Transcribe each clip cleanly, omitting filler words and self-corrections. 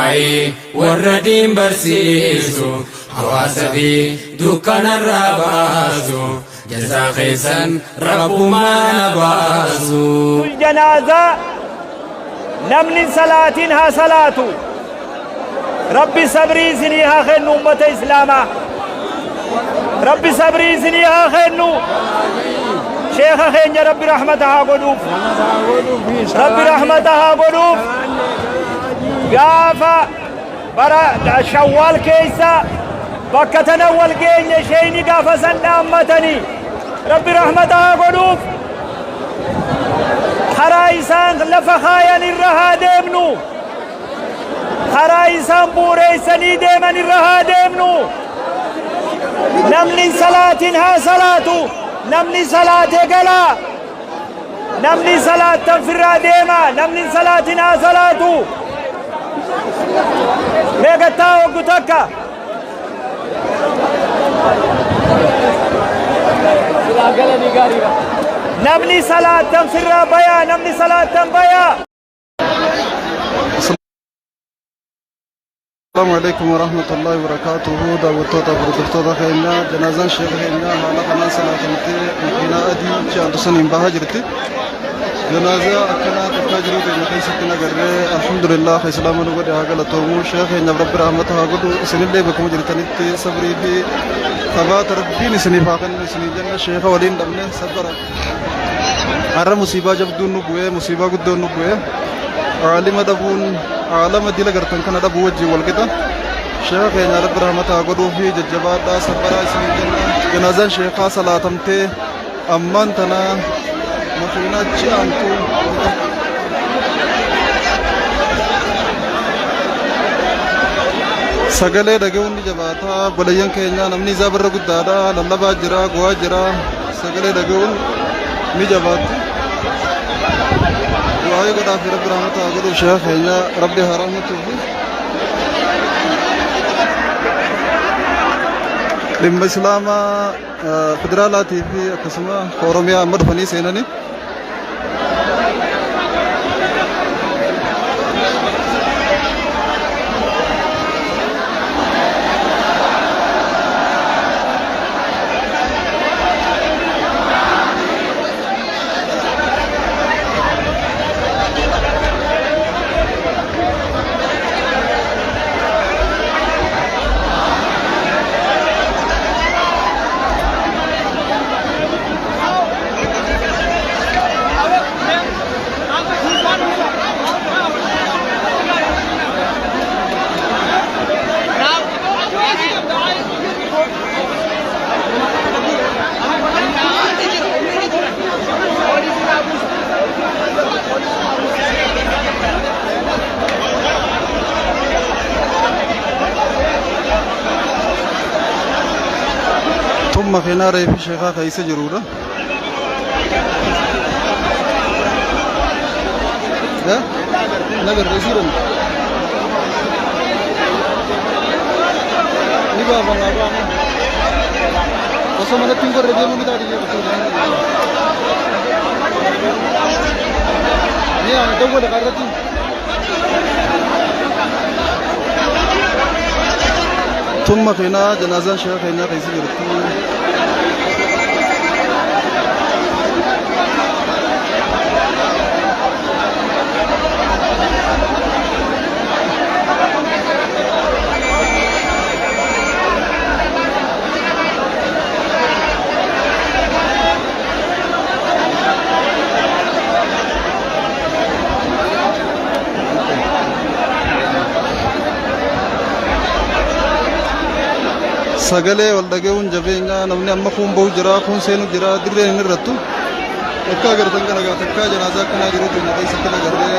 علمائي والردين برسيسو حواسبي دكان الربازو جزا خيسا رب ما نبازو الجنازة نمن صلاتها صلاة ربي صبري سنيها خير أمة إسلاما ربي صبري سنيها خير شيخ خير ربي رحمتها قلوب ربي رحمتها قلوب قافا برا شوال كيسا بكتنا والجين شيني قافا سنة أمتني ربي رحمتها قلوب خرايسان لفخايا الرها ديمنو خرايسان بوريساني ديمن الرها ديمنو نمني صلاتها صلاة نمني صلاة قلا نمني صلاة تنفر ديما نمني صلاتنا صلاة ميغتا وقتك نمني صلاة تنفر بيا نمني صلاة تنبيا. السلام عليكم ورحمة الله وبركاته. دعوتوتا بردفتوتا خينا جنازان شيخ خينا على قناة صلاتي مكينا أدي شان تسنين بهاجرتي جنازة أكنا تفاجروا بين خيستنا قرر الحمد لله خي سلام نقول يا هقلا تومو شيخ خينا رب رحمتها قدو سن اللي بكم جرتني صبري في ثبات ربي سني فاقن سني جنة شيخ ولين دمنا صبر عرّ مصيبة جبدون نبوه مصيبة قدون نبوه عالم دبون عالم دي لغرتن كان دبو وجه والكتا شيخ يا رب رحمتها قدو في ججبات دا صبر سني جنازة شيخ صلاة تمتي أمان تنا مكينات جانتو سجلة دعوون دي جباتا بليان كينيا نمني زابر قدادا للبا جرا غوا جرا سجلة دعوون مي جبات دعاء قدا في رب رحمته أقول شيخ كينيا رب رحمته لما إسلاما فدرالاتي في قسمة فورميا أمر فني سيناني ثم خينا رأي في شيخا خيسة جرورة ده نقر رسيرا نبا بنا قسم أنا تنقر رجيم من تاريخ نيا أنا دوّل قارتي ثم خينا جنازة شيخ خينا خيسة جرورة سجلة والدعوون جبينا نمني أما خون بو جرا خون سينو جرا دري نرتو أكا غرتن كنا غا تكا جنازة كنا جرو بنا كي سكنا غرّي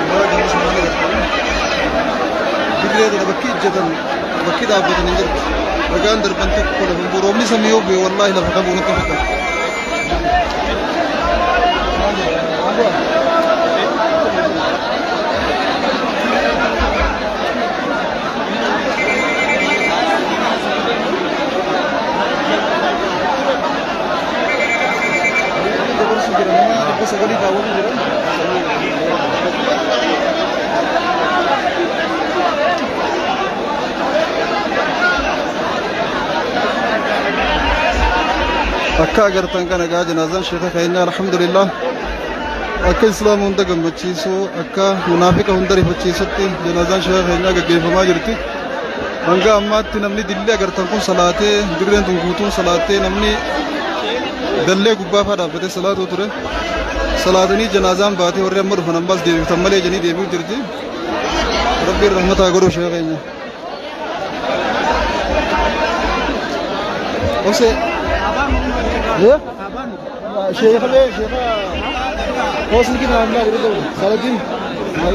ما جنس ما نرتو دري ده بكي جدًا بكي ده أبدا نجر رجال دربنتك كله برومني سميو بي والله لا فكر بقول تفكر sekali tahu ni akka agartan kana gaa janaazaan sheekha keenya alhamdulillah akka islaama hunda gammachiisu akka munaafiqa hunda rifachiisutti janaazaan sheekha keenya gaggeeffamaa jirti. hanga ammaatti namni dillee agartan kun salaatee dirreen tun guutuun salaatee namni dallee gubbaa faa dhaabbatee salaatuu ture. salaatanii janaazaan baatee warri amma dhufan ammaas deebitan malee janii deebi'u jirti. rabbiin rahmataa godhu sheekha keenya. Ose ya Syekh Hosni kita ambil itu Saladin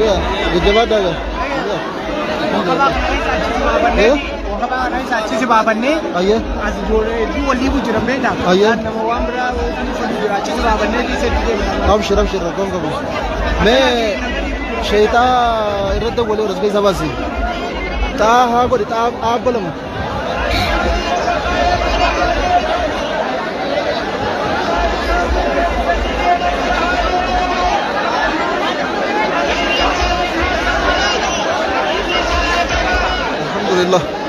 ya gejala daga ya sachi si baban ne ayya as jore du wali bu jirambe da ayya nama wamra sachi si baban ne di se abshir kom मैं शेता इरद बोले रस गई सबासी ता हा बोले ता आप बोलो alhamdulillah.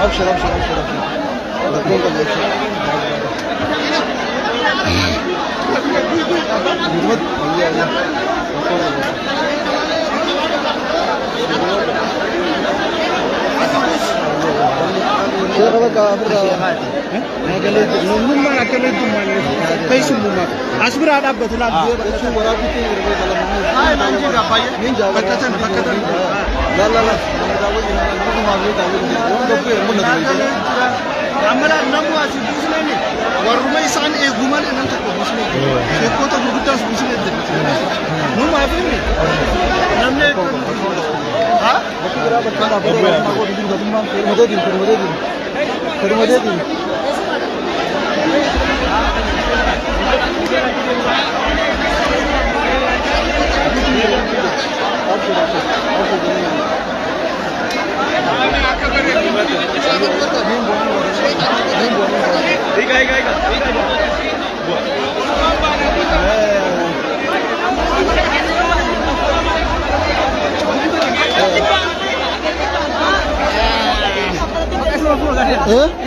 Abshir. Amala namu asih bisnis ni, warumai san gumal enam tak bisnis. Sekota berbuat bisnis ni. Namu apa ni? Namne. Ha? Berapa kan apa? Aku di rumah. Terima.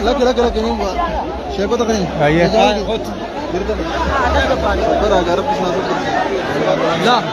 Laki-laki ini buat siapa tu kan ini? Iya. Garap di sana. Nah.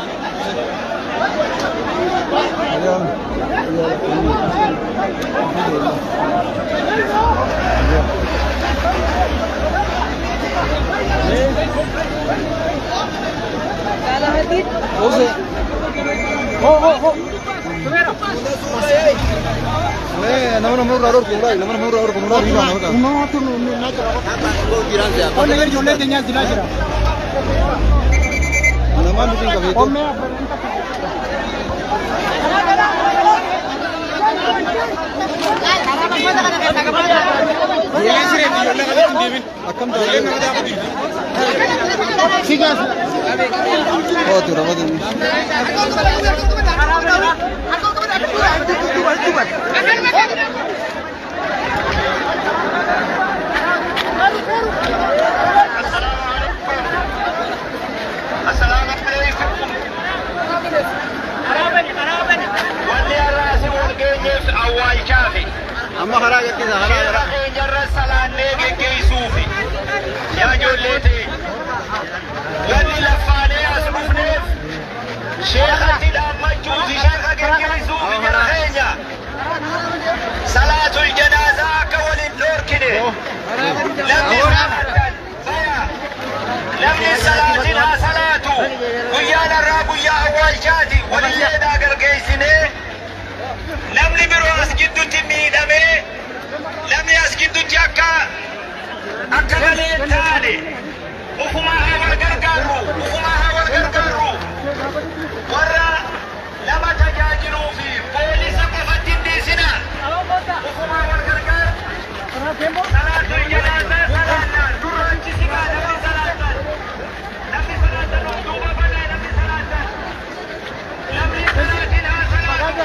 أما خراجة كذا خراجة جرى السلام ليك كيسوفي يا جولتي يلي لفاني أسمفني شيخة لما جوزي شيخة كيسوفي جرى خيجة صلاة الجنازة كول الدور كده لمن صلاتنا صلاة ويانا الراب ويا أول شاتي ولينا قرقيسني namni biroo as gidduutti miidhame namni as gidduutti akka malee taane ufumaa haa wal gargaaru warra lama tajaajiluu fi poolisa qofatti hin dhiisina ufumaa wal gargaaru salaatul janaasaa salaatan duraachi sigaa namni salaatan duuba banaa namni salaatin haa salaatu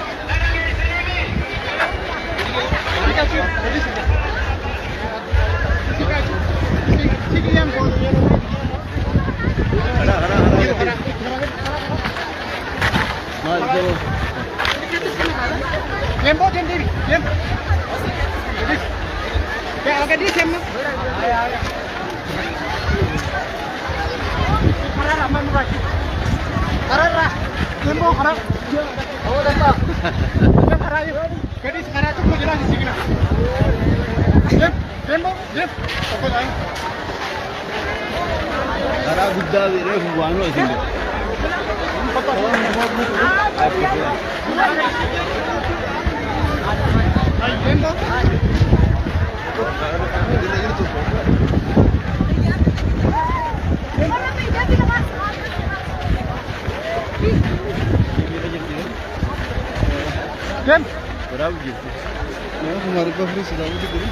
हमारे पास भी सजावट करी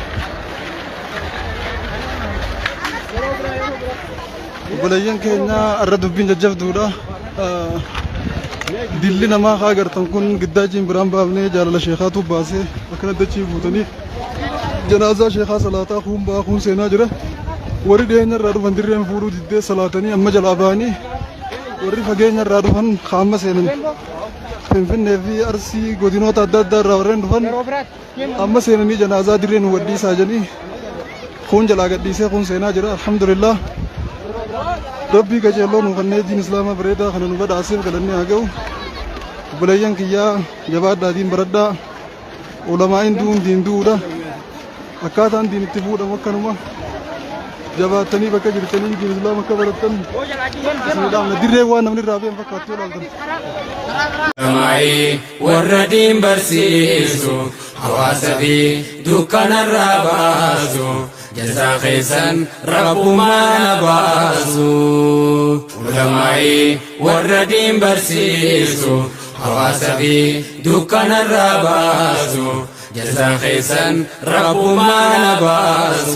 obboleeyyan keenya irra dubbiin jajjabduudha dilli namaa haa agartan kun giddaajiin biraan baafnee jaalala sheekaatu baasee akkana dachii fuutanii janaazaa sheekaa salaataa kuun ba'aa kuun seenaa jira warri dhiyeenya irraa dhufan dirreen fuudhuu diddee salaatanii amma jalaa ba'anii warri fageenya irraa dhufan kaamma seenan Finfinnee fi Arsii godinoota adda addaa irraa warreen dhufan amma seenanii janaazaa dirreen wadhiisaa jedhanii kun jalaa gadhiisee kun seenaa jira alhamdulillah rabbii qajeeloo nu kannee diin islaamaa bareedaa kana nu badhaaseef galannee haa ga'u obboleeyyan kiyyaa jabaadhaatiin baradhaa ulamaa'in du'uun diin du'uudha akkaataan diin itti fuudhamu akkanuma jabaatanii bakka jirtanii diin islaam akka barattan isiniidhaamna dirree waan namni irraa beekan fakkaattu ilaaltan Ramai warra diin barsiisu hawaasa fi dukkanarraa baasu jazaa keessan rabbumaan baasu Ramai warra diin barsiisu hawaasa fi dukkanarraa baasu jazaa keessan rabbumaan baasu